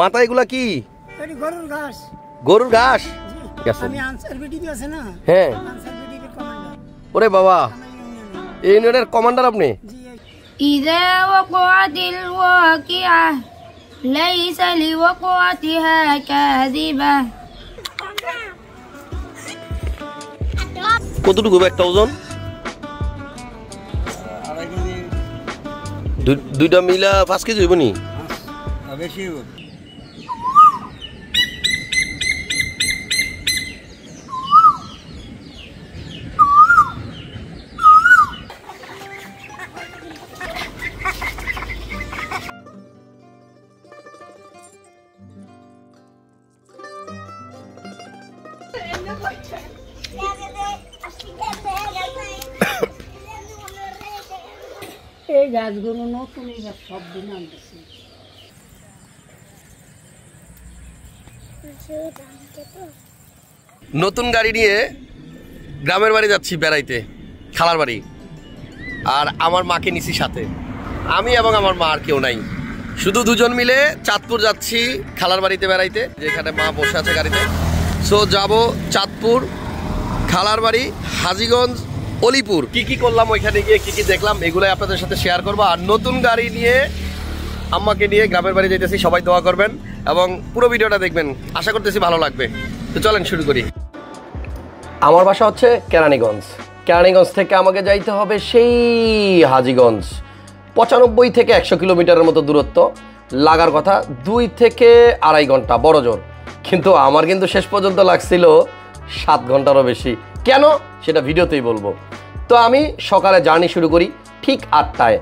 মাথা এগুলা কি? এটি গরুর ঘাস। গরুর ঘাস? আমি আনসার বিটিভি আছে না? হ্যাঁ। আনসার বিটিভির কমান্ডার। ওরে বাবা, এই ইউনিয়নের কমান্ডার আপনি? জি। إذا وقعت الواقعة ليس لوقعتها كاذبة. কতটুকু একটা ওজন? দুইটা মিলা 5 কেজি হইব নি? বেশি হইব। এই গাছগুলো নতুন, এই গাছ সব দিন আনতেছি। নতুন গাড়ি নিয়ে গ্রামের বাড়ি যাচ্ছি বেড়াইতে, খালার বাড়ি। আর আমার মাকে নিছি সাথে, আমি এবং আমার মা, আর কেউ নাই, শুধু দুজন মিলে চাঁদপুর যাচ্ছি খালার বাড়িতে বেড়াইতে, যেখানে মা বসে আছে গাড়িতে। সো যাব চাঁদপুর, খালার বাড়ি, হাজীগঞ্জ, অলিপুর। কি কি করলাম ওইখানে গিয়ে, কি কি দেখলাম, এগুলাই আপনাদের সাথে শেয়ার করবো। আর নতুন গাড়ি নিয়ে আম্মাকে নিয়ে গ্রামের বাড়ি যাইতেছি, সবাই দোয়া করবেন এবং পুরো ভিডিওটা দেখবেন, আশা করতেছি ভালো লাগবে। তো চলেন শুরু করি। আমার বাসা হচ্ছে কেরানীগঞ্জ। কেরানীগঞ্জ থেকে আমাকে যাইতে হবে সেই হাজীগঞ্জ, 95 থেকে 100 কিলোমিটারের মতো দূরত্ব, লাগার কথা 2 থেকে 2.5 ঘন্টা বড় জোর। কিন্তু আমার কিন্তু শেষ পর্যন্ত লাগছিল 7 ঘন্টারও বেশি। কেন সেটা ভিডিওতেই বলবো। তো আমি সকালে জার্নি শুরু করি ঠিক 8টায়।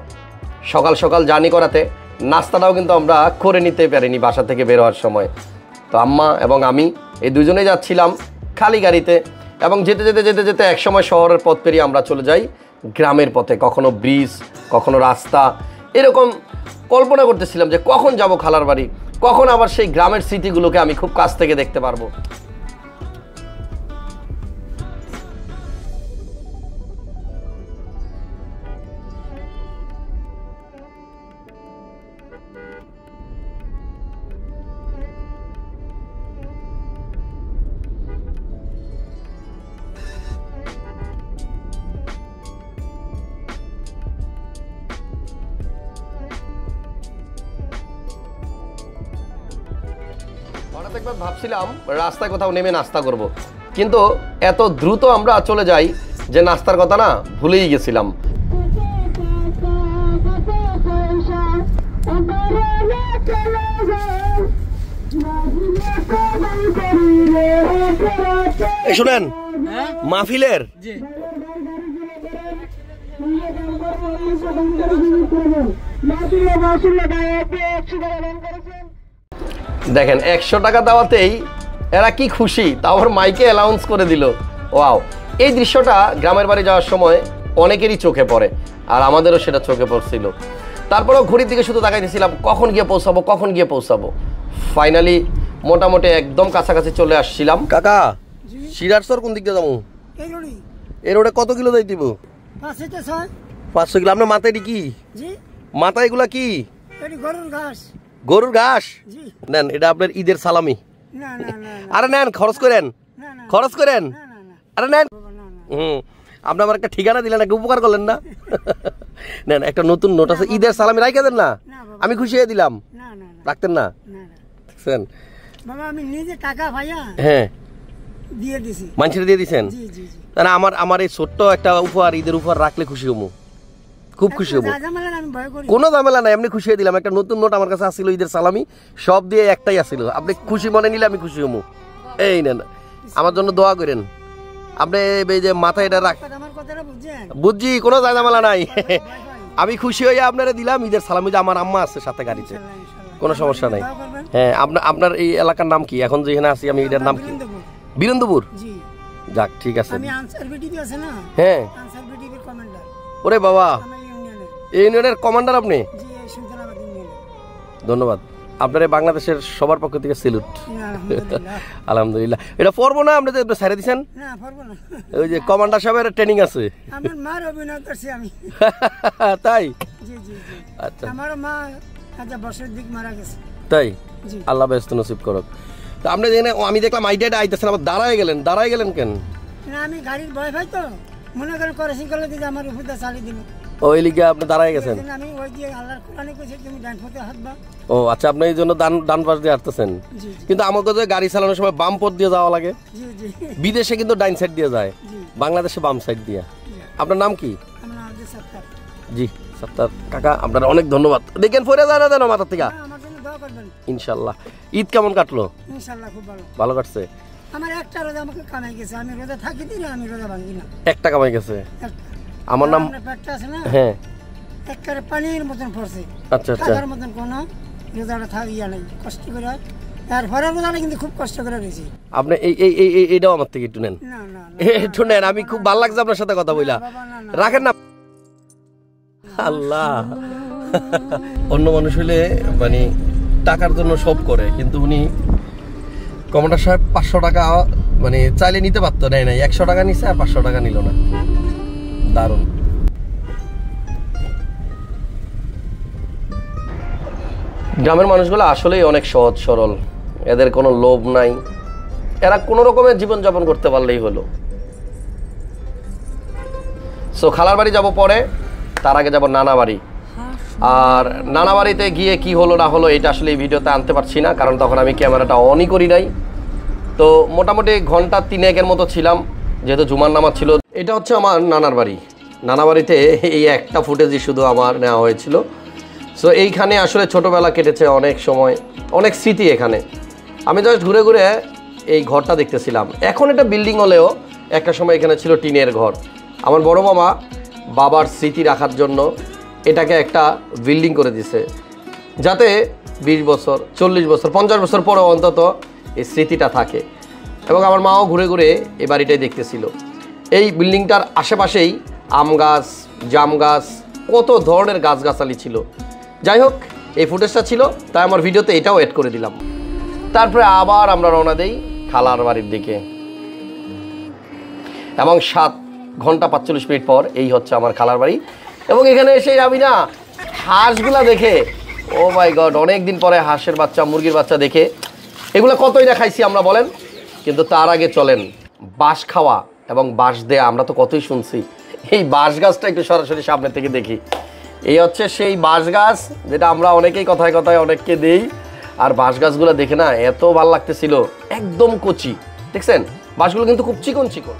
সকাল সকাল জার্নি করাতে নাস্তাটাও কিন্তু আমরা করে নিতে পারিনি বাসা থেকে বের হওয়ার সময়। তো আম্মা এবং আমি এই দুজনেই যাচ্ছিলাম খালি গাড়িতে, এবং যেতে যেতে যেতে যেতে একসময় শহরের পথ পেরিয়ে আমরা চলে যাই গ্রামের পথে। কখনো ব্রিজ, কখনো রাস্তা, এরকম কল্পনা করতেছিলাম যে কখন যাব খালার বাড়ি, কখন আবার সেই গ্রামের স্মৃতিগুলোকে আমি খুব কাছ থেকে দেখতে পারবো। হঠাৎ একবার ভাবছিলাম রাস্তায় কোথাও নেমে নাস্তা করব, কিন্তু এত দ্রুত আমরা চলে যাই যে নাস্তার কথা না ভুলেই গেছিলাম। শুনেন, মাহফিলের দেখেন 100 টাকা দেওয়াতেই এরা কি খুশি, তারপর মাইকে অ্যানাউন্স করে দিল। ওয়াও, এই দৃশ্যটা গ্রামের বাড়ি যাওয়ার সময় অনেকেরই চোখে পড়ে, আর আমাদেরও সেটা চোখে পড়ছিল। তারপরেও ঘড়ির দিকে শুধু তাকাইতেছিলাম কখন গিয়ে পৌঁছাবো, কখন গিয়ে পৌঁছাবো। ফাইনালি মোটামুটি একদম কাছাকাছি চলে আসছিলাম। কাকা, সিরাজসর কোন দিক দিয়ে যাবো? এই রোডে কত কিলো যাই দিব? 500 কিলো। আপনার মাথায় কি? মাথা এগুলা কি? গরুর ঘাস। গরুর ঘাস? নেন, এটা আপনার ঈদের সালামি। আরে নেন, খরচ করেন, খরচ করেন, আরে নেন। আপনি আমার একটা ঠিকানা দিলেন, একটা উপকার করলেন না। নেন, একটা নতুন নোট আছে, ঈদের সালামি রাখা দেন না, আমি খুশি হয়ে দিলাম। রাখতেন না? দেখছেন বাবা, আমি নিজে টাকা ভাইয়া হ্যাঁ দিয়ে দিছি, মানুষের দিয়ে দিছেন। তাহলে আমার এই ছোট্ট একটা উপহার, ঈদের উপহার রাখলে খুশি হবো, খুব খুশি হবো। কোনো ঝামেলা নাই, এমনি খুশি হয়ে দিলাম। একটা নতুন নোট আমার কাছে আসছিল, ঈদের সালামি, সব দিয়ে একটাই আসছিল। আপনি খুশি মনে নিলে আমি খুশি হবো। এই নেন, আমার জন্য দোয়া করেন। আপনি এই যে মাথায় এটা রাখ, বুঝছি, কোনো ঝামেলা নাই। আমি খুশি হয়ে আপনারা দিলাম ঈদের সালামি, যে আমার আম্মা আছে সাথে গাড়িতে, কোনো সমস্যা নাই। হ্যাঁ, আপনার এই এলাকার নাম কি? এখন যেখানে আছি আমি, এটার নাম কি? বীরেন্দ্রপুর। যাক, ঠিক আছে। হ্যাঁ। ওরে বাবা, এই ইউনিয়নের কমান্ডার আপনি? ধন্যবাদ। আপনার বাংলাদেশের সবার পক্ষ থেকে সেলুট। আলহামদুলিল্লাহ। এটা পড়বো না, আপনি তো ছেড়ে দিচ্ছেন। ওই যে কমান্ডার সাহেবের ট্রেনিং আছে। তাই? আচ্ছা, তাই? আল্লাহ ব্যস্ত নসিব করুক। তো আপনি যেখানে আমি দেখলাম আইডিয়াটা আইতেছেন, আবার দাঁড়ায় গেলেন কেন? না আমি গাড়ির ভয় ভাই তো মনে করেন ক্রসিং করলে দিদি আমার উপরে চালিয়ে দিল, ওই লিগে আপনি দাঁড়ায় গেছেন। আমি ওই যে আল্লাহর কোরআনে কইছে তুমি ডান পথে হাঁটবা। ও আচ্ছা, আপনি এই জন্য ডান পাশ দিয়ে হাঁটতেছেন। কিন্তু আমাকে তো গাড়ি চালানোর সময় বাম পথ দিয়ে যাওয়া লাগে। জি জি বিদেশে কিন্তু ডাইন সাইড দিয়ে যায়, বাংলাদেশে বাম সাইড দিয়ে। আপনার নাম কি? আমার নাম আব্দুল সাত্তার। জি সাত্তার কাকা, আপনার অনেক ধন্যবাদ। দেখেন পরে যায় না যেন মাথার থেকে। আমার জন্য দোয়া করবেন ইনশাল্লাহ। ঈদ কেমন কাটলো? ইনশাআল্লাহ খুব ভালো। ভালো কাটছে? আমার একটা রোজা আমাকে কামাই গেছে, আমি রোজা থাকি দিই না, আমি রোজা ভাঙি না। একটা কামাই গেছে? একটা। আমার নাম আপনার পেটটা আছে না, হ্যাঁ একবারে পানির মতন পড়ছে, আচ্ছা আচ্ছা। থাকার মতন কোনো রোজাটা থাকিয়া নাই, কষ্ট করে। তারপরে রোজাটা কিন্তু খুব কষ্ট করে রয়েছে। আপনি এইটাও আমার থেকে একটু নেন, না না একটু নেন। আমি খুব ভালো লাগছে আপনার সাথে কথা বইলা। বাবা না না রাখেন না। আল্লাহ, অন্য মানুষ হইলে মানে টাকার জন্য সব করে, কিন্তু উনি কমান্ডার সাহেব 500 টাকা মানে চাইলে নিতে পারতো, নেয় নাই। 100 টাকা নিছে আর 500 টাকা নিল না। দারুণ। গ্রামের মানুষগুলো আসলেই অনেক সহজ সরল, এদের কোনো লোভ নাই, এরা কোনো রকমের জীবনযাপন করতে পারলেই হলো। সো খালার বাড়ি যাব পরে, তার আগে যাব নানা বাড়ি। আর নানা বাড়িতে গিয়ে কি হলো না হলো এটা আসলে এই ভিডিওতে আনতে পারছি না, কারণ তখন আমি ক্যামেরাটা অনই করি নাই। তো মোটামুটি ঘন্টা 3-1 মতো ছিলাম, যেহেতু জুমার নামাজ ছিল। এটা হচ্ছে আমার নানার বাড়ি। নানা বাড়িতে এই একটা ফুটেজই শুধু আমার নেওয়া হয়েছিল। সো এইখানে আসলে ছোটোবেলা কেটেছে, অনেক সময়, অনেক স্মৃতি এখানে। আমি জাস্ট ঘুরে ঘুরে এই ঘরটা দেখতেছিলাম। এখন এটা বিল্ডিং হলেও একটা সময় এখানে ছিল টিনের ঘর। আমার বড় মামা বাবার স্মৃতি রাখার জন্য এটাকে একটা বিল্ডিং করে দিছে, যাতে 20 বছর, 40 বছর, 50 বছর পরেও অন্তত এই স্মৃতিটা থাকে। এবং আমার মাও ঘুরে ঘুরে এই বাড়িটাই দেখতেছিল। এই বিল্ডিংটার আশেপাশেই আম গাছ, জাম গাছ, কত ধরনের গাছগাছালি ছিল। যাই হোক, এই ফুটেজটা ছিল, তাই আমার ভিডিওতে এটাও এড করে দিলাম। তারপরে আবার আমরা রওনা দেই খালার বাড়ির দিকে, এবং 7 ঘন্টা 45 মিনিট পর এই হচ্ছে আমার খালার বাড়ি। এবং এখানে এসে আমি না হাঁসগুলা দেখে, ও মাই গড, অনেক দিন পরে হাঁসের বাচ্চা, মুরগির বাচ্চা দেখে, এগুলো কতই না খাইছি আমরা বলেন। কিন্তু তার আগে চলেন বাঁশ খাওয়া এবং বাঁশ দেয়া আমরা তো কতই শুনছি, এই বাঁশ গাছটা একটু সরাসরি সামনে থেকে দেখি। এই হচ্ছে সেই বাঁশ গাছ, যেটা আমরা অনেকেই কথায় কথায় অনেককে দেই। আর বাঁশ গাছগুলো দেখে না এত ভালো লাগতেছিল, একদম কচি। দেখছেন বাঁশগুলো কিন্তু খুব চিকন চিকন।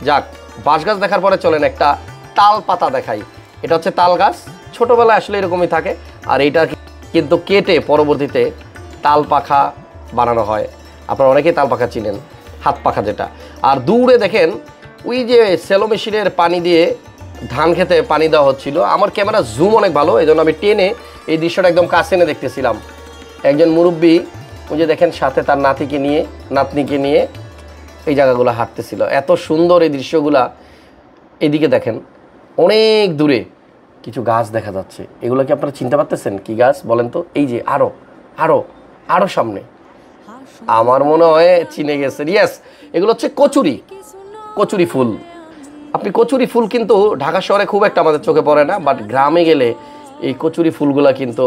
যাক, বাঁশ গাছ দেখার পরে চলেন একটা তাল পাতা দেখাই। এটা হচ্ছে তাল গাছ, ছোটোবেলায় আসলে এরকমই থাকে। আর এইটা কিন্তু কেটে পরবর্তীতে তাল পাখা বানানো হয়। আপনারা অনেকেই তাল পাখা চিনেন, হাত পাখা যেটা। আর দূরে দেখেন ওই যে সেলো মেশিনের পানি দিয়ে ধান খেতে পানি দেওয়া হচ্ছিল। আমার ক্যামেরা জুম অনেক ভালো, এই জন্য আমি টেনে এই দৃশ্যটা একদম কাছে এনে দেখতেছিলাম। একজন মুরব্বী ওই যে দেখেন সাথে তার নাতনিকে নিয়ে এই জায়গাগুলো হাঁটতেছিল। এত সুন্দর এই দৃশ্যগুলা। এদিকে দেখেন অনেক দূরে কিছু গাছ দেখা যাচ্ছে। এগুলো কি আপনারা চিনতে পারতেছেন কি গাছ বলেন তো? এই যে আরো আরো আরো সামনে, আমার মনে হয় চিনে গেছেন। ইয়েস, এগুলো হচ্ছে কচুরি ফুল। আপনি কচুরি ফুল কিন্তু ঢাকা শহরে খুব একটা আমাদের চোখে পড়ে না, বাট গ্রামে গেলে এই কচুরি ফুলগুলা কিন্তু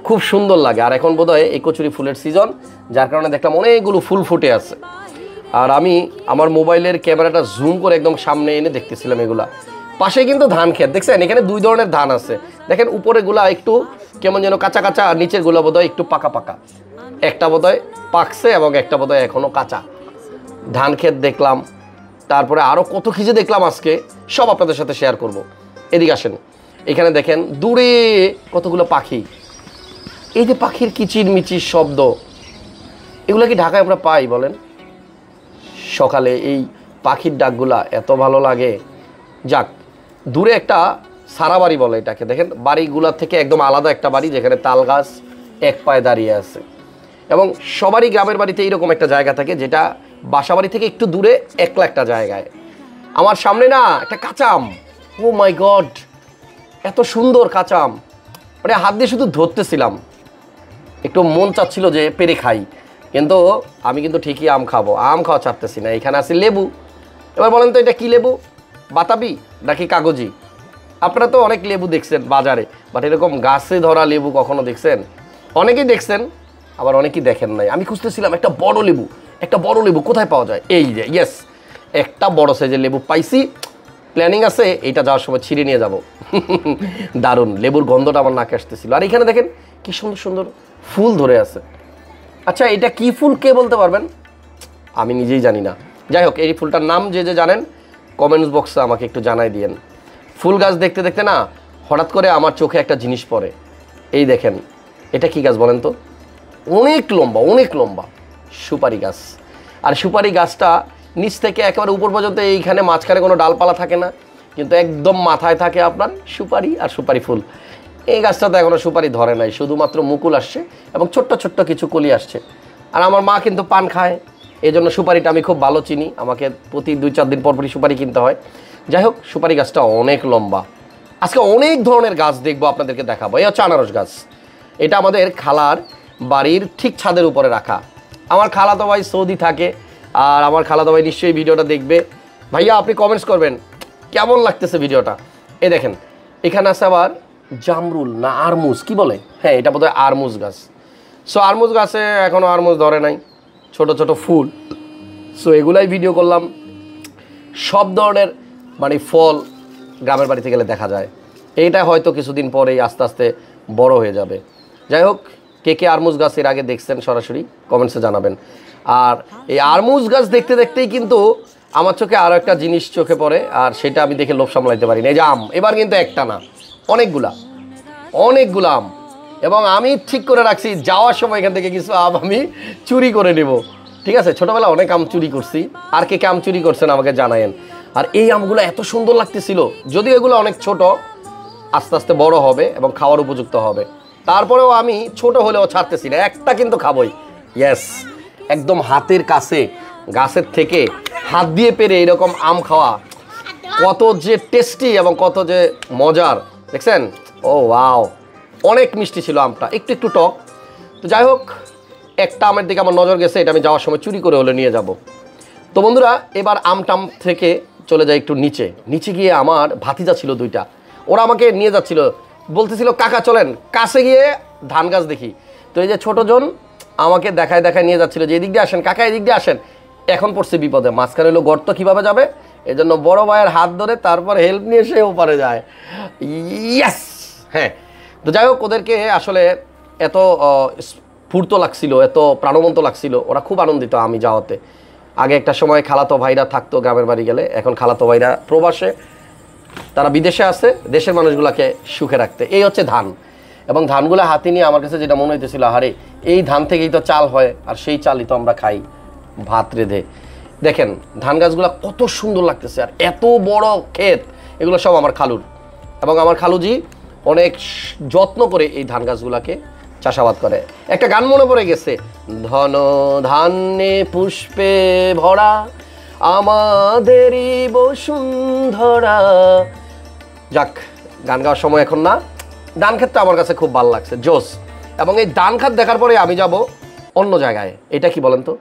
খুব সুন্দর লাগে। আর এখন বোধহয় এই কচুরি ফুলের সিজন, যার কারণে দেখলাম অনেকগুলো ফুল ফুটে আছে। আর আমি আমার মোবাইলের ক্যামেরাটা জুম করে একদম সামনে এনে দেখতেছিলাম এগুলা। পাশে কিন্তু ধান ক্ষেত দেখছেন, এখানে 2 ধরনের ধান আছে। দেখেন উপরে গুলা একটু কেমন যেন কাঁচা কাঁচা, আর নিচের গুলা বোধহয় একটু পাকা পাকা। একটা বোধহয় পাকছে এবং একটা বোধহয় এখনো কাঁচা। ধান ক্ষেত দেখলাম, তারপরে আরও কত কিছু দেখলাম আজকে, সব আপনাদের সাথে শেয়ার করব। এদিকে আসেন, এখানে দেখেন দূরে কতগুলো পাখি। এই যে পাখির কিচির মিচির শব্দ, এগুলো কি ঢাকায় আমরা পাই বলেন? সকালে এই পাখির ডাকগুলা এত ভালো লাগে। যাক, দূরে একটা সারা বাড়ি বলে এটাকে, দেখেন বাড়িগুলোর থেকে একদম আলাদা একটা বাড়ি, যেখানে তাল গাছ এক পায়ে দাঁড়িয়ে আছে। এবং সবারই গ্রামের বাড়িতে এইরকম একটা জায়গা থাকে, যেটা বাসা বাড়ি থেকে একটু দূরে একলা একটা জায়গায়। আমার সামনে না একটা কাঁচা আম, ও মাই গড, এত সুন্দর কাঁচা আম। মানে হাত দিয়ে শুধু ধরতেছিলাম, একটু মন চাচ্ছিল যে পেরে খাই, কিন্তু আমি কিন্তু ঠিকই আম খাবো, আম খাওয়া ছাড়তেছি না। এখানে আছে লেবু। এবার বলেন তো এটা কি লেবু, বাতাবি নাকি কাগজি? আপনারা তো অনেক লেবু দেখছেন বাজারে, বাট এরকম গাছে ধরা লেবু কখনো দেখছেন? অনেকেই দেখছেন, আবার অনেকেই দেখেন নাই। আমি খুঁজতেছিলাম একটা বড় লেবু কোথায় পাওয়া যায়। এই যে ইয়েস, একটা বড় সাইজের লেবু পাইছি। প্ল্যানিং আছে এইটা যাওয়ার সময় ছিঁড়ে নিয়ে যাব। দারুণ, লেবুর গন্ধটা আমার নাকে আসতেছিল। আর এখানে দেখেন কি সুন্দর সুন্দর ফুল ধরে আছে। আচ্ছা এটা কি ফুল কে বলতে পারবেন? আমি নিজেই জানি না। যাই হোক, এই ফুলটার নাম যে জানেন কমেন্টস বক্সে আমাকে একটু জানাই দিয়েন। ফুল গাছ দেখতে দেখতে না হঠাৎ করে আমার চোখে একটা জিনিস পড়ে। এই দেখেন, এটা কি গাছ বলেন তো? অনেক লম্বা সুপারি গাছ। আর সুপারি গাছটা নিচ থেকে একেবারে উপর পর্যন্ত, এইখানে মাঝখানে কোনো ডালপালা থাকে না, কিন্তু একদম মাথায় থাকে আপনার সুপারি আর সুপারি ফুল। এই গাছটাতে এখনও সুপারি ধরে নাই, শুধুমাত্র মুকুল আসছে এবং ছোট্ট ছোট্ট কিছু কলি আসছে। আর আমার মা কিন্তু পান খায়, এই জন্য সুপারিটা আমি খুব ভালো চিনি। আমাকে প্রতি 2-4 দিন পরপরই সুপারি কিনতে হয়। যাই হোক, সুপারি গাছটা অনেক লম্বা। আজকে অনেক ধরনের গাছ দেখবো, আপনাদেরকে দেখাবো। এই হচ্ছে আনারস গাছ। এটা আমাদের খালার বাড়ির ঠিক ছাদের উপরে রাখা। আমার খালাতো ভাই সৌদি থাকে, আর আমার খালাতো ভাই নিশ্চয়ই ভিডিওটা দেখবে। ভাইয়া আপনি কমেন্টস করবেন কেমন লাগতেছে ভিডিওটা। এই দেখেন এখানে আছে আবার জামরুল না আরমুজ কি বলে, হ্যাঁ এটা বোধহয় আরমুজ গাছ। সো আরমুজ গাছে এখনও আরমুজ ধরে নাই, ছোট ছোট ফুল। সো এগুলাই ভিডিও করলাম। সব ধরনের মানে ফল গ্রামের বাড়িতে গেলে দেখা যায়। এইটা হয়তো কিছুদিন পরেই আস্তে আস্তে বড় হয়ে যাবে। যাই হোক, কে কে আরমুজ গাছ এর আগে দেখছেন সরাসরি কমেন্টসে জানাবেন। আর এই আরমুজ গাছ দেখতে দেখতেই কিন্তু আমার চোখে আরও একটা জিনিস চোখে পড়ে, আর সেটা আমি দেখে লোভ সামলাইতে পারি না। এই যে আম, এবার কিন্তু একটা না অনেকগুলা আম। এবং আমি ঠিক করে রাখছি যাওয়ার সময় এখান থেকে কিছু আম আমি চুরি করে নেব। ঠিক আছে, ছোটোবেলা অনেক আম চুরি করছি। আর কে কে আম চুরি করছেন আমাকে জানায়েন। আর এই আমগুলো এত সুন্দর লাগতেছিল, যদিও এগুলো অনেক ছোট, আস্তে আস্তে বড় হবে এবং খাওয়ার উপযুক্ত হবে। তারপরেও আমি ছোট হলেও ছাড়তেছি না, একটা কিন্তু খাবই। ইয়েস, একদম হাতের কাছে গাছের থেকে হাত দিয়ে পেরে এরকম আম খাওয়া কত যে টেস্টি এবং কত যে মজার, দেখছেন? ও ওয়াও, অনেক মিষ্টি ছিল আমটা, একটু একটু টক। তো যাই হোক, একটা আমের দিকে আমার নজর গেছে, এটা আমি যাওয়ার সময় চুরি করে হলে নিয়ে যাব। তো বন্ধুরা, এবার আমটাম থেকে চলে যাই একটু নিচে গিয়ে আমার ভাতিজা ছিল 2টা, ওরা আমাকে নিয়ে যাচ্ছিল, বলতেছিল কাকা চলেন কাছে গিয়ে ধান গাছ দেখি। তো এই যে ছোটজন আমাকে দেখায় নিয়ে যাচ্ছিল যে এদিক দিয়ে আসেন কাকা, এদিক দিয়ে আসেন। এখন পড়ছে বিপদে, মাঝখানে হলো গর্ত, কীভাবে যাবে? এই জন্য বড় ভাইয়ের হাত ধরে তারপর হেল্প নিয়ে সে ওপারে যায়। ইয়েস, হ্যাঁ। তো যাই হোক, ওদেরকে আসলে এত স্ফূর্ত লাগছিল, এত প্রাণবন্ত লাগছিল, ওরা খুব আনন্দিত আমি যাওয়াতে। আগে একটা সময় খালাতো ভাইরা থাকতো গ্রামের বাড়ি গেলে, এখন খালাতো ভাইরা প্রবাসে, তারা বিদেশে আছে দেশের মানুষগুলোকে সুখে রাখতে। এই হচ্ছে ধান, এবং ধানগুলো হাতে নিয়ে আমার কাছে যেটা মনে হইতেছিল, আরে এই ধান থেকেই তো চাল হয়, আর সেই চালই তো আমরা খাই ভাত রেঁধে। দেখেন ধান গাছগুলো কত সুন্দর লাগতেছে, আর এত বড় ক্ষেত, এগুলো সব আমার খালুর। এবং আমার খালুজি অনেক যত্ন করে এই ধান গাছগুলোকে চাষাবাদ করে। একটা গান মনে পড়ে গেছে, ধন ধান্যে পুষ্পে ভরা আমাদেরই বসুন্ধরা। যাক, গান গাওয়ার সময় এখন না। ধান ক্ষেতটা আমার কাছে খুব ভালো লাগছে, জোস। এবং এই ধান ক্ষেত দেখার পরে আমি যাব অন্য জায়গায়। এটা কি বলেন তো,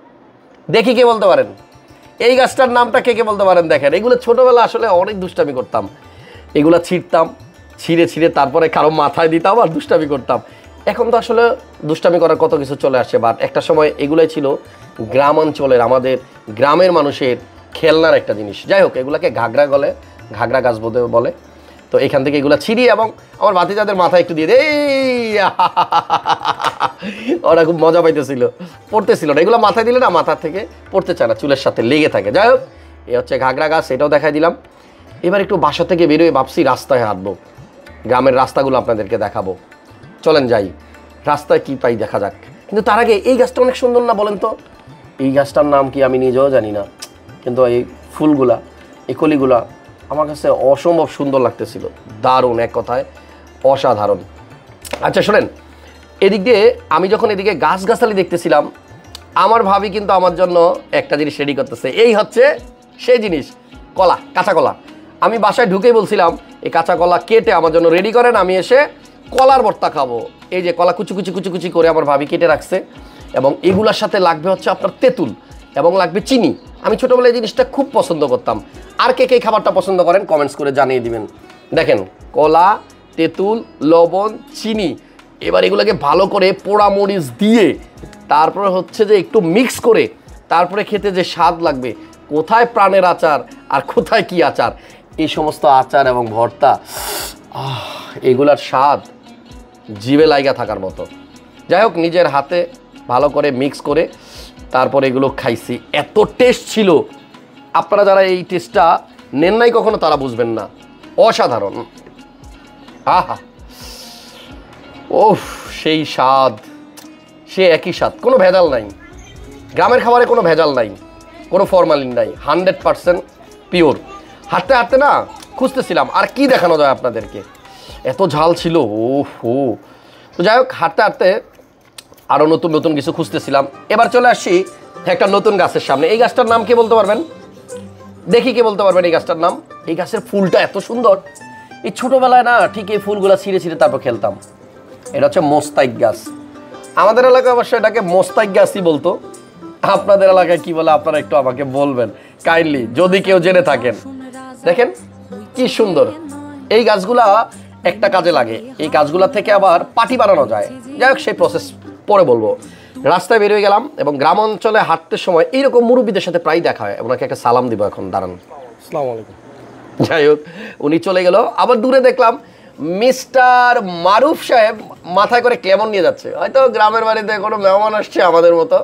দেখি কে বলতে পারেন এই গাছটার নামটা, কে বলতে পারেন? দেখেন, এগুলো ছোটোবেলা আসলে অনেক দুষ্টামি করতাম, এগুলো ছিঁড়ে তারপরে কারো মাথায় দিতাম আর দুষ্টামি করতাম। এখন তো আসলে দুষ্টামি করার কত কিছু চলে আসছে, বাট একটা সময় এগুলোই ছিল গ্রামাঞ্চলের, আমাদের গ্রামের মানুষের খেলনার একটা জিনিস। যাই হোক, এগুলাকে ঘাগরা গাছ বলে। তো এখান থেকে এগুলো ছিঁড়ি এবং আমার ভাতিজাদের মাথায় একটু দিয়ে দেয়, ওরা খুব মজা পাইতেছিল, পড়তেছিল না। এগুলো মাথায় দিলে না মাথা থেকে পড়তে চায় না, চুলের সাথে লেগে থাকে। যাই হোক, এ হচ্ছে ঘাগরা গাছ, এটাও দেখাই দিলাম। এবার একটু বাসা থেকে বেরোয় ভাবছি রাস্তায় হাঁটবো, গ্রামের রাস্তাগুলো আপনাদেরকে দেখাবো। চলেন যাই, রাস্তায় কি পাই দেখা যাক। কিন্তু তার আগে এই গাছটা অনেক সুন্দর না বলেন তো? এই গাছটার নাম কি আমি নিজেও জানি না, কিন্তু এই ফুলগুলা, এই কলিগুলা আমার কাছে অসম্ভব সুন্দর লাগতেছিল, দারুণ, এক কথায় অসাধারণ। আচ্ছা শোনেন, এদিক দিয়ে আমি যখন এদিকে গাছগাছালি দেখতেছিলাম, আমার ভাবি কিন্তু আমার জন্য একটা জিনিস রেডি করতেছে। এই হচ্ছে সেই জিনিস, কাঁচা কলা। আমি বাসায় ঢুকেই বলছিলাম এই কাঁচা কলা কেটে আমার জন্য রেডি করেন, আমি এসে কলার ভর্তা খাবো। এই যে কলা কুচি কুচি কুচি কুচি করে আমার ভাবি কেটে রাখছে, এবং এগুলার সাথে লাগবে হচ্ছে আপনার তেঁতুল এবং লাগবে চিনি। আমি ছোটোবেলায় এই জিনিসটা খুব পছন্দ করতাম। আর কে কে খাবারটা পছন্দ করেন কমেন্টস করে জানিয়ে দিবেন। দেখেন, কলা, তেঁতুল, লবণ, চিনি, এবার এগুলোকে ভালো করে পোড়ামরিচ দিয়ে তারপরে হচ্ছে যে একটু মিক্স করে তারপরে খেতে যে স্বাদ লাগবে, কোথায় প্রাণের আচার আর কোথায় কি আচার, এই সমস্ত আচার এবং ভর্তা, এগুলার স্বাদ জিভে লাইগা থাকার মতো। যাই হোক, নিজের হাতে ভালো করে মিক্স করে তারপর এগুলো খাইছি, এত টেস্ট ছিল। আপনারা যারা এই টেস্টটা নেন নাই কখনো তারা বুঝবেন না, অসাধারণ। আহা, ওফ, সেই স্বাদ, সে একই স্বাদ, কোনো ভেজাল নাই। গ্রামের খাবারে কোনো ভেজাল নাই, কোনো ফরমালিন নাই, 100% পিওর। হাঁটতে হাঁটতে না খুঁজতেছিলাম আর কি দেখানো যায় আপনাদেরকে, এত ঝাল ছিল। ওহো, তো যাই হোক, হাঁটতে হাঁটতে আরও নতুন নতুন কিছু খুঁজতেছিলাম। এবার চলে আসছি একটা নতুন গাছের সামনে। এই গাছটার নাম কে বলতে পারবেন? দেখি কে বলতে পারবেন এই গাছটার নাম। এই গাছের ফুলটা এত সুন্দর, এই ছোটোবেলায় না ঠিক এই ফুলগুলো ছিঁড়ে ছিঁড়ে তারপর খেলতাম। এটা হচ্ছে মোস্তাইক গাছ। আমাদের এলাকায় অবশ্যই এটাকে মোস্তাইক গাছই বলতো। আপনাদের এলাকায় কি বলে আপনারা একটু আমাকে বলবেন কাইন্ডলি, যদি কেউ জেনে থাকেন। দেখেন কি সুন্দর, এই গাছগুলা একটা কাজে লাগে, এই গাছগুলা থেকে আবার পাটি বানানো যায়। যাই হোক, সেই প্রসেস পরে বলবো। রাস্তায় বেরিয়ে গেলাম এবং গ্রাম অঞ্চলে হাঁটতে সময় এইরকম মুরব্বীদের সাথে প্রায় দেখা হয়। ওনাকে একটা সালাম দিব এখন, দাঁড়ান। আসসালামু আলাইকুম। যাই হোক, উনি চলে গেল। আবার দূরে দেখলাম মিস্টার মারুফ সাহেব মাথায় করে ক্লেমন নিয়ে যাচ্ছে, হয়তো গ্রামের বাড়িতে কোনো মেহমান আসছে আমাদের মতো।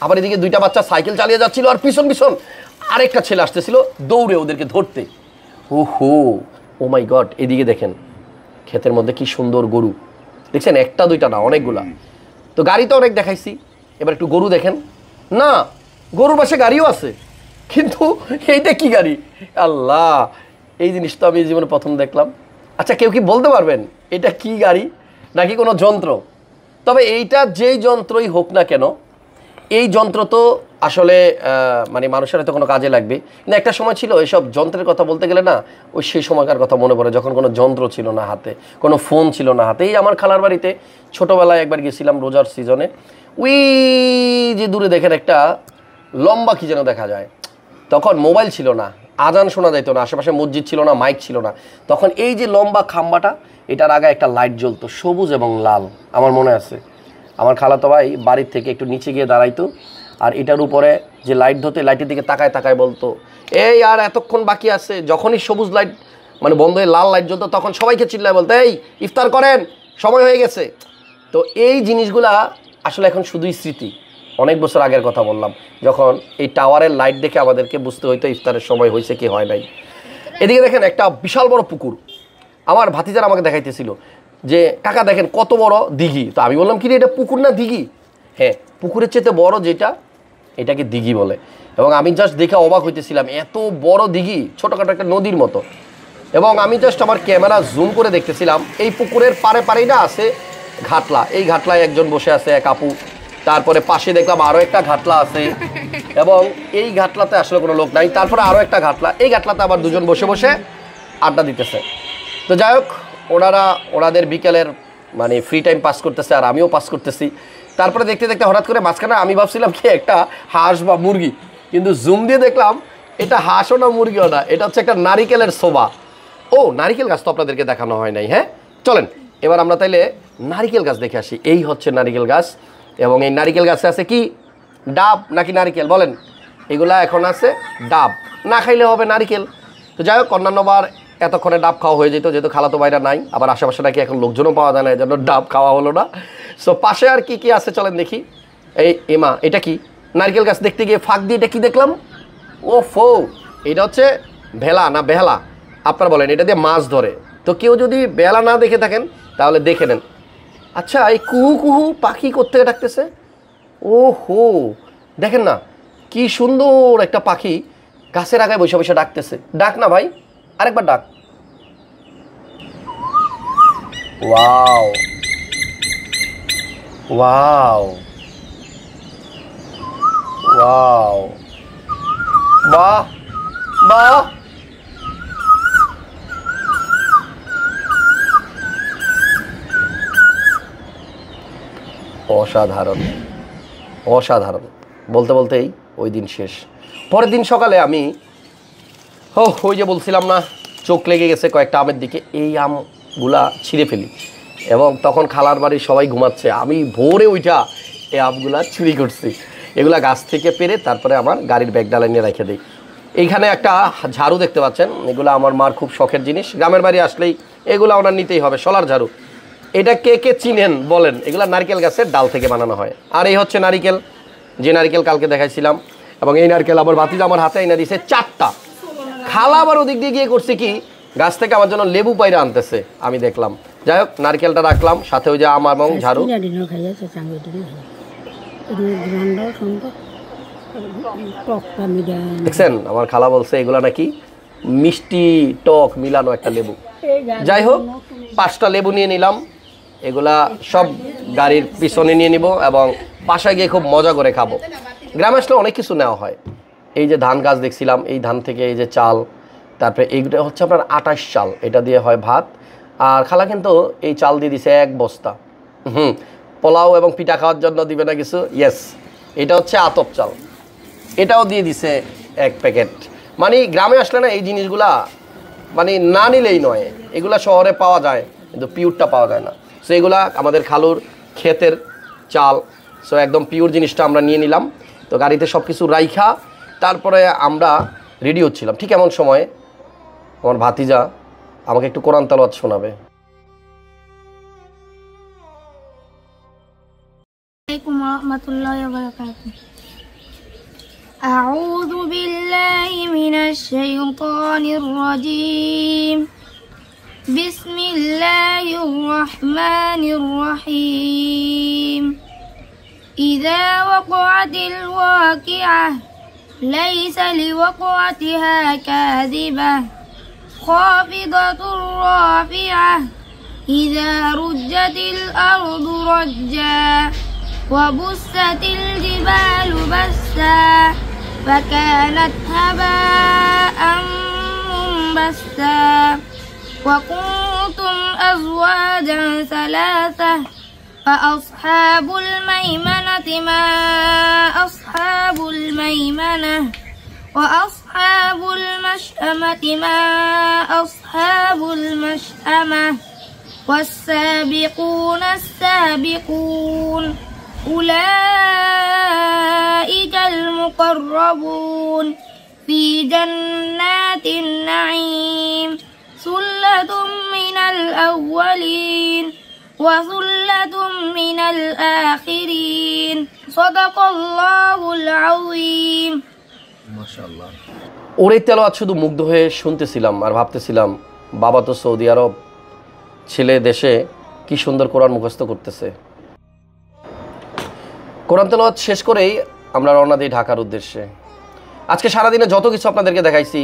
আবার এদিকে দুইটা বাচ্চা সাইকেল চালিয়ে যাচ্ছিল, আর পিছন পিছন আরেকটা ছেলে আসতেছিল দৌড়ে ওদেরকে ধরতে। ওহো, ও মাই গড, এদিকে দেখেন ক্ষেতের মধ্যে কি সুন্দর গরু দেখছেন, একটা দুইটা না, অনেকগুলা। তো গাড়ি তো অনেক দেখাইছি, এবার একটু গরু দেখেন না। গরুর পাশে গাড়িও আছে, কিন্তু এইটা কি গাড়ি? আল্লাহ, এই জিনিস তো আমি জীবনে প্রথম দেখলাম। আচ্ছা, কেউ কি বলতে পারবেন এটা কি গাড়ি নাকি কোনো যন্ত্র? তবে এইটা যেই যন্ত্রই হোক না কেন, এই যন্ত্র তো আসলে মানে মানুষের হয়তো কোনো কাজে লাগবে। কিন্তু একটা সময় ছিল এইসব যন্ত্রের কথা বলতে গেলে না, ওই সেই সময়কার কথা মনে পড়ে, যখন কোনো যন্ত্র ছিল না হাতে, কোনো ফোন ছিল না হাতে। এই আমার খালার বাড়িতে ছোটোবেলায় একবার গেছিলাম রোজার সিজনে, ওই যে দূরে দেখেন একটা লম্বা কি যেন দেখা যায়। তখন মোবাইল ছিল না, আজান শোনা যেত না, আশেপাশে মসজিদ ছিল না, মাইক ছিল না। তখন এই যে লম্বা খাম্বাটা, এটার আগে একটা লাইট জ্বলতো, সবুজ এবং লাল। আমার মনে আছে, আমার খালাতো ভাই বাড়ির থেকে একটু নিচে গিয়ে দাঁড়াইতো, আর এটার উপরে যে লাইট ধরতে, লাইটের দিকে তাকায় তাকায় বলতো, এই আর এতক্ষণ বাকি আছে। যখনই সবুজ লাইট মানে বন্ধ হয়ে লাল লাইট জ্বলতো, তখন সবাইকে চিল্লায় বলতো, এই ইফতার করেন, সময় হয়ে গেছে। তো এই জিনিসগুলা আসলে এখন শুধুই স্মৃতি। অনেক বছর আগের কথা বললাম, যখন এই টাওয়ারের লাইট দেখে আমাদেরকে বুঝতে হইতো ইফতারের সময় হয়েছে কি হয় নাই। এদিকে দেখেন একটা বিশাল বড় পুকুর। আমার ভাতিজারা আমাকে দেখাইতেছিল যে, কাকা দেখেন কত বড় দিঘি। তো আমি বললাম, কি রে, এটা পুকুর না দিঘি? হ্যাঁ, পুকুরের চেয়ে বড় যেটা, এটাকে দিঘি বলে। এবং আমি জাস্ট দেখে অবাক হইতেছিলাম, এত বড় দিঘি, ছোটোখাটো একটা নদীর মতো। এবং আমি জাস্ট আমার ক্যামেরা জুম করে দেখতেছিলাম, এই পুকুরের পারে পারেই না আছে ঘাটলা। এই ঘাটলায় একজন বসে আছে, এক আপু। তারপরে পাশে দেখলাম আরও একটা ঘাটলা আছে, এবং এই ঘাটলাতে আসলে কোনো লোক নাই। তারপরে আরও একটা ঘাটলা, এই ঘাটলাতে আবার দুজন বসে বসে আড্ডা দিতেছে। তো যাই হোক, ওনাদের বিকেলের মানে ফ্রি টাইম পাস করতেছে, আর আমিও পাস করতেছি। তারপরে দেখতে দেখতে হঠাৎ করে মাঝখানে আমি ভাবছিলাম কি একটা হাঁস বা মুরগি, কিন্তু জুম দিয়ে দেখলাম এটা হাঁসও না, মুরগিও না, এটা হচ্ছে একটা নারিকেলের শোভা। ও, নারিকেল গাছ তো আপনাদেরকে দেখানো হয় নাই। হ্যাঁ, চলেন এবার আমরা তাইলে নারিকেল গাছ দেখে আসি। এই হচ্ছে নারিকেল গাছ, এবং এই নারিকেল গাছে আছে কি ডাব নাকি নারিকেল বলেন? এগুলা এখন আছে ডাব, না খাইলে হবে নারিকেল। তো যাই হোক, অন্যান্যবার এতক্ষণে ডাব খাওয়া হয়ে যেত, যেহেতু খালাতো ভাইরা নাই, আবার আশেপাশে নাকি এখন লোকজনও পাওয়া যায় না, এই জন্য ডাব খাওয়া হলো না। সো পাশে আর কি কি আছে চলেন দেখি। এই এমা, এটা কি? নারকেল গাছ দেখতে গিয়ে ফাঁক দিয়ে এটা কি দেখলাম? ও ফো, এটা হচ্ছে ভেলা না বেহালা, আপনারা বলেন, এটা দিয়ে মাছ ধরে। তো কেউ যদি বেলা না দেখে থাকেন তাহলে দেখে নেন। আচ্ছা, এই কুহু কুহু পাখি কোত্থেকে ডাকতেছে? ও হো, দেখেন না কি সুন্দর একটা পাখি গাছের আগায় বসে বসে ডাকতেছে। ডাক না ভাই, আরেকবার ডাক। ওয়াও ওয়াও ওয়াও, বাহ বাহ, অসাধারণ অসাধারণ। বলতে বলতেই ওই দিন শেষ। পরের দিন সকালে আমি ওই যে বলছিলাম না, চোখ লেগে গেছে কয়েকটা আমের দিকে, এই আমগুলা ছিঁড়ে ফেলি এবং তখন খালার বাড়ির সবাই ঘুমাচ্ছে, আমি ভোরে উঠা এই আমগুলা চুরি করছি। এগুলা গাছ থেকে পেরে তারপরে আমার গাড়ির ব্যাগ ডালা নিয়ে রেখে দিই। এইখানে একটা ঝাড়ু দেখতে পাচ্ছেন, এগুলো আমার মার খুব শখের জিনিস, গ্রামের বাড়ি আসলেই এগুলো ওনার নিতেই হবে, সোলার ঝাড়ু। এটা কে কে চিনেন বলেন? এগুলা নারকেল গাছের ডাল থেকে বানানো হয়। আর এই হচ্ছে নারিকেল, যে নারিকেল কালকে দেখাইছিলাম, এবং এই নারকেল আমার ভাতিজা আমার হাতে এনে দিয়েছে 4টা। খালা আবার ওদিক দিয়ে গিয়ে করছে কি, গাছ থেকে আমার জন্য লেবু পায়রা আনতেছে, আমি দেখলাম। যাই হোক, নারকেলটা রাখলাম, সাথে ওই যে আম এবং ঝাড়ু। দেখছেন আমার খালা বলছে এগুলা নাকি মিষ্টি টক মিলানো একটা লেবু। যাই হোক, 5টা লেবু নিয়ে নিলাম, এগুলা সব গাড়ির পিছনে নিয়ে নিব এবং বাসায় গিয়ে খুব মজা করে খাবো। গ্রামে আসলে অনেক কিছু নেওয়া হয়। এই যে ধান গাছ দেখছিলাম, এই ধান থেকে এই যে চাল, তারপরে এইটা হচ্ছে আপনার 28 চাল, এটা দিয়ে হয় ভাত। আর খালা কিন্তু এই চাল দিয়ে দিছে 1 বস্তা। পোলাও এবং পিঠা খাওয়ার জন্য দিবে না কিছু? ইয়েস, এটা হচ্ছে আতপ চাল, এটাও দিয়ে দিছে 1 প্যাকেট। মানে গ্রামে আসলে না এই জিনিসগুলা মানে না নিলেই নয়, এগুলা শহরে পাওয়া যায় কিন্তু পিওরটা পাওয়া যায় না। সো এগুলা আমাদের খালুর ক্ষেতের চাল, সো একদম পিওর জিনিসটা আমরা নিয়ে নিলাম। তো গাড়িতে সব কিছু রাইখা তারপরে আমরা রেডি হচ্ছিলাম। ঠিক এমন সময় আমার ভাতিজা আমাকে একটু কোরআন তেলাওয়াত শোনাবে। عليكم ورحمة الله وبركاته. أعوذ بالله من الشيطان الرجيم. بسم الله الرحمن الرحيم. إذا وقعت الواقعة ليس لوقعتها كاذبة خافضة رافعة إذا رجت الأرض رجا وبست الجبال بسا فكانت هباء منبثا وكنتم أزواجا ثلاثة فأصحاب الميمنة ما أصحاب الميمنة وأصحاب المشأمة ما أصحاب المشأمة والسابقون السابقون أولئك المقربون في جنات النعيم ثلة من الأولين وثلة من الآخرين صدق الله العظيم মাশাআল্লাহ। ওরে তেলাওয়াত শুধু মুগ্ধ হয়ে শুনতেছিলাম আর ভাবতেছিলাম, বাবা তো সৌদি আরব, ছেলে দেশে কি সুন্দর কোরআন মুখস্থ করতেছে। কোরআন তেলাওয়াত শেষ করেই আমরা রওনা দিই ঢাকার উদ্দেশ্যে। আজকে সারাদিনে যত কিছু আপনাদেরকে দেখাইছি,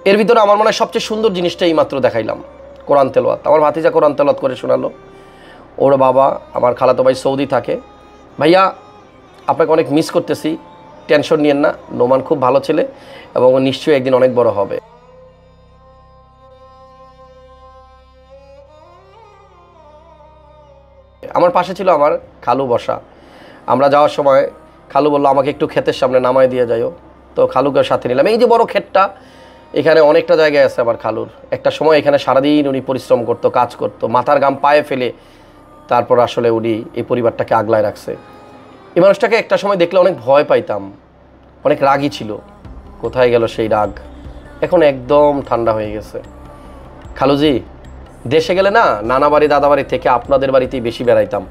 এর ভিতরে আমার মনে হয় সবচেয়ে সুন্দর জিনিসটা এই মাত্র দেখাইলাম, কোরআন তেলাওয়াত। আমার ভাতিজা কোরআন তেলাওয়াত করে শোনালো। ওর বাবা, আমার খালাতো ভাই সৌদি থাকে। ভাইয়া, আপনাকে অনেক মিস করতেছি, টেনশন নিয়েন না, নোমান খুব ভালো ছেলে এবং ও নিশ্চয়ই একদিন অনেক বড় হবে। আমার পাশে ছিল আমার খালু বসা। আমরা যাওয়ার সময় খালু বললো আমাকে একটু ক্ষেতের সামনে নামায় দিয়ে যাইও, তো খালুকে সাথে নিলাম। এই যে বড় ক্ষেতটা, এখানে অনেকটা জায়গায় আছে আমার খালুর। একটা সময় এখানে সারাদিন উনি পরিশ্রম করতো, কাজ করতো, মাথার ঘাম পায়ে ফেলে তারপর আসলে উনি এই পরিবারটাকে আগলায় রাখছে। এই মানুষটাকে একটা সময় দেখলে অনেক ভয় পাইতাম, অনেক রাগই ছিল। কোথায় গেল সেই রাগ? এখন একদম ঠান্ডা হয়ে গেছে। খালুজি, দেশে গেলে না নানা বাড়ি দাদা বাড়ি থেকে আপনাদের বাড়িতেই বেশি বেড়াইতাম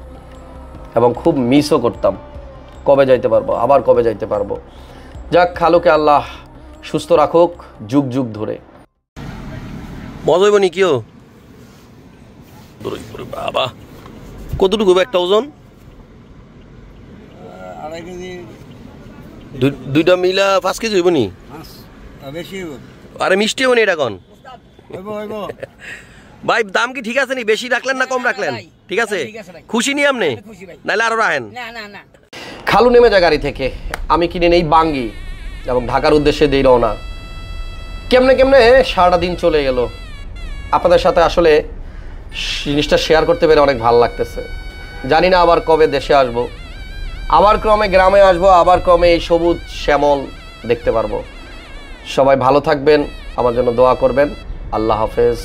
এবং খুব মিসও করতাম। কবে যাইতে পারবো, আবার কবে যাইতে পারবো। যাক, খালুকে আল্লাহ সুস্থ রাখুক যুগ যুগ ধরে। মজা হইব নি কিও? বাবা, কতটুকু একটা ওজন? 2.5 কেজি। দুইটা মিলা 5 কেজি হইব নি? বেশি হইব। আরে মিষ্টি হইব নি এটা কোন? হইব হইব। ভাই দাম কি ঠিক আছে নি? বেশি রাখলেন না কম রাখলেন? ঠিক আছে, খুশি নি আপনি? নাহলে আরো রাখেন। খালু নেমে যায় গাড়ি থেকে, আমি কিনে নেই বাঙ্গি এবং ঢাকার উদ্দেশ্যে দিই রওনা। কেমনে কেমনে সারাটা দিন চলে গেল। আপনাদের সাথে আসলে জিনিসটা শেয়ার করতে পেরে অনেক ভালো লাগতেছে। জানি না আবার কবে দেশে আসব, আবার ক্রমে গ্রামে আসব, আবার ক্রমে এই সবুজ শ্যামল দেখতে পারবো। সবাই ভালো থাকবেন, আমার জন্য দোয়া করবেন। আল্লাহ হাফেজ।